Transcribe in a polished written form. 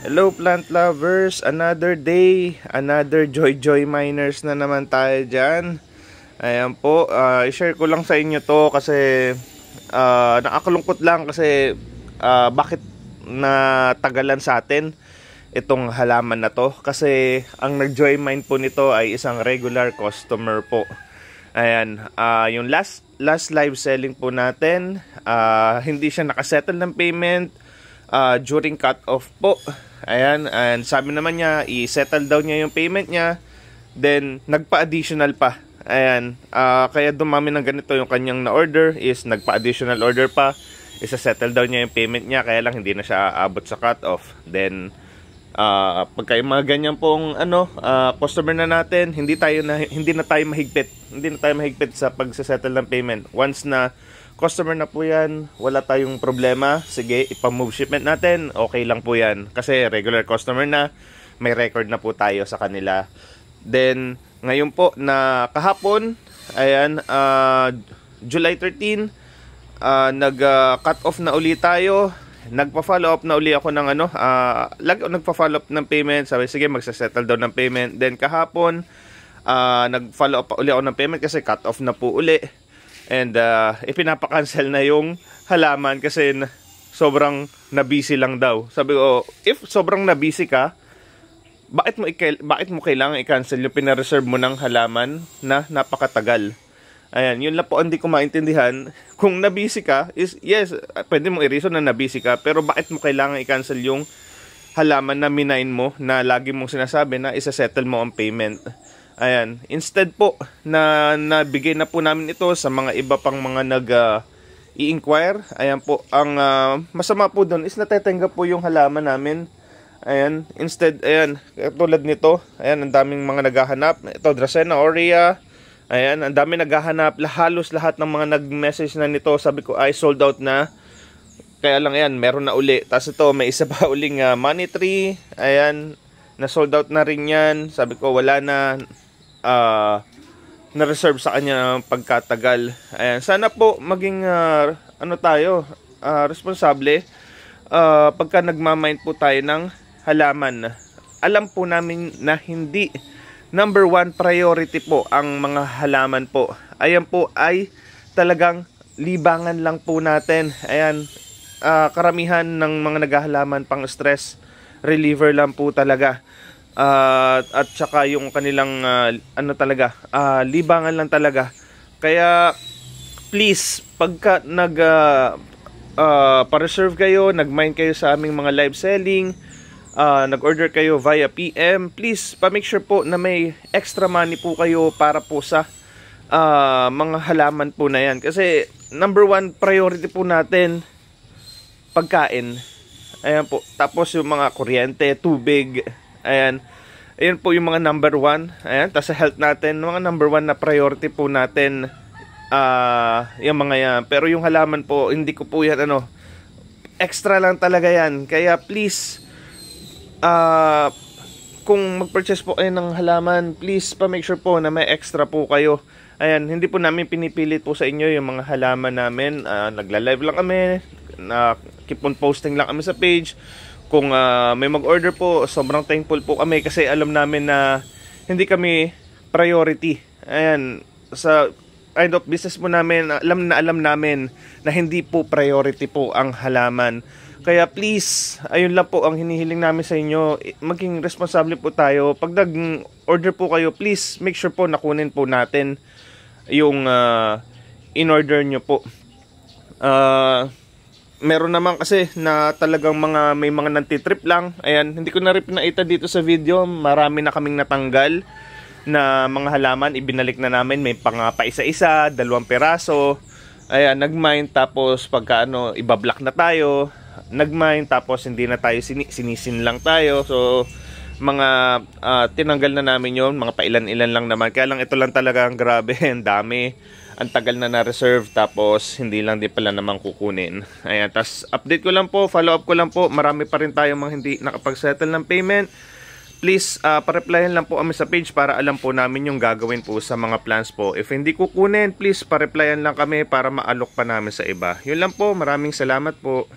Hello plant lovers, another day, another joy miners na naman tayo dyan. Ayan po, i-share ko lang sa inyo to kasi nakakalungkot lang kasi bakit natagalan sa atin itong halaman na to. Kasi ang nag-joy mine po nito ay isang regular customer po. Ayan, yung last live selling po natin, hindi siya nakasettle ng payment during cut off po. Ayan, and sabi naman niya i-settle daw niya yung payment niya, then nagpa-additional pa. Ayan, kaya dumami ng ganito yung kanyang na-order is nagpa-additional order pa. Isa-settle daw niya yung payment niya, kaya lang hindi na siya aabot sa cut off. Then pagka yung mga ganyan pong customer na natin, hindi na tayo mahigpit sa pagse-settle ng payment. Once na customer na po yan, wala tayong problema. Sige, ipamove shipment natin, okay lang po yan. Kasi regular customer na, may record na po tayo sa kanila. Then, ngayon po na kahapon, ayan, July 13, nag-cut off na uli tayo. Nagpa-follow up na uli ako ng nagpa-follow up ng payment. Sabi, sige, magsa-settle daw ng payment. Then, kahapon, nag-follow up uli ako ng payment kasi cut off na po uli. And ipinapakancel na yung halaman kasi sobrang nabisi lang daw. Sabi ko, if sobrang nabisi ka, bakit mo kailangan i-cancel yung pina-reserve mo ng halaman na napakatagal? Ayan, yun lang po hindi ko maintindihan. Kung nabisi ka, is yes, pwede mong i-reason na nabisi ka, pero bakit mo kailangan i-cancel yung halaman na minain mo na lagi mong sinasabi na isa-settle mo ang payment? Ayan, instead po na nabigay na po namin ito sa mga iba pang mga i-inquire. Ayan po, ang masama po doon is natetenggap po yung halaman namin. Ayan, instead, ayan, tulad nito, ayan, ang daming mga naghahanap. Ito, Dracaena aurea. Ayan, ang daming naghahanap. Halos lahat ng mga nag-message na nito, sabi ko ay sold out na. Kaya lang ayan, meron na uli. Tapos ito, may isa pa uling money tree. Ayan, na sold out na rin yan. Sabi ko wala na na-reserve sa kanya ng pagkatagal. Ayan, sana po maging responsable pagka nagmamind po tayo ng halaman. Alam po namin na hindi number one priority po ang mga halaman po. Ayan po ay talagang libangan lang po natin. Ayan, karamihan ng mga naghahalaman pang stress reliever lang po talaga. At saka yung kanilang libangan lang talaga. Kaya please, pagka pa-reserve kayo, nag-mine kayo sa aming mga live selling, nag-order kayo via PM, please pa-make sure po na may extra money po kayo para po sa mga halaman po na yan. Kasi number one priority po natin pagkain. Ayan po. Tapos yung mga kuryente, tubig. Ayan po yung mga number one. Ayan, tapos sa health natin, mga number one na priority po natin, yung mga yan. Pero yung halaman po, hindi ko po yan, extra lang talaga yan. Kaya please, kung mag-purchase po kayo ng halaman, please pa-make sure po na may extra po kayo. Ayan, hindi po namin pinipilit po sa inyo yung mga halaman namin. Nagla-live lang kami, keep on posting lang kami sa page. Kung may mag-order po, sobrang thankful po kami kasi alam namin na hindi kami priority. Ayan, sa kind of business po namin, alam namin na hindi po priority po ang halaman. Kaya please, ayun lang po ang hinihiling namin sa inyo. Maging responsable po tayo. Pag nag-order po kayo, please make sure po nakunin po natin yung in-order nyo po. Meron naman kasi na talagang may mga nantitrip lang. Ayan, hindi ko na rin pinaita dito sa video. Marami na kaming natanggal na mga halaman. Ibinalik na namin. May pa isa-isa, 2 piraso. Ayan, nag-mine tapos pagka ibablock na tayo. Nag-mine tapos hindi na tayo sinisin lang tayo. So mga tinanggal na namin yon, mga pailan-ilan lang naman. Kaya lang ito lang talaga ang grabe, ang dami. Ang tagal na na-reserve tapos hindi lang din pala naman kukunin. Ayan, tas update ko lang po, follow up ko lang po. Marami pa rin tayong mga hindi nakapag-settle ng payment. Please, pa-replyan lang po kami sa page para alam po namin yung gagawin po sa mga plans po. If hindi kukunin, please pa-replyan lang kami para maalok pa namin sa iba. Yun lang po, maraming salamat po.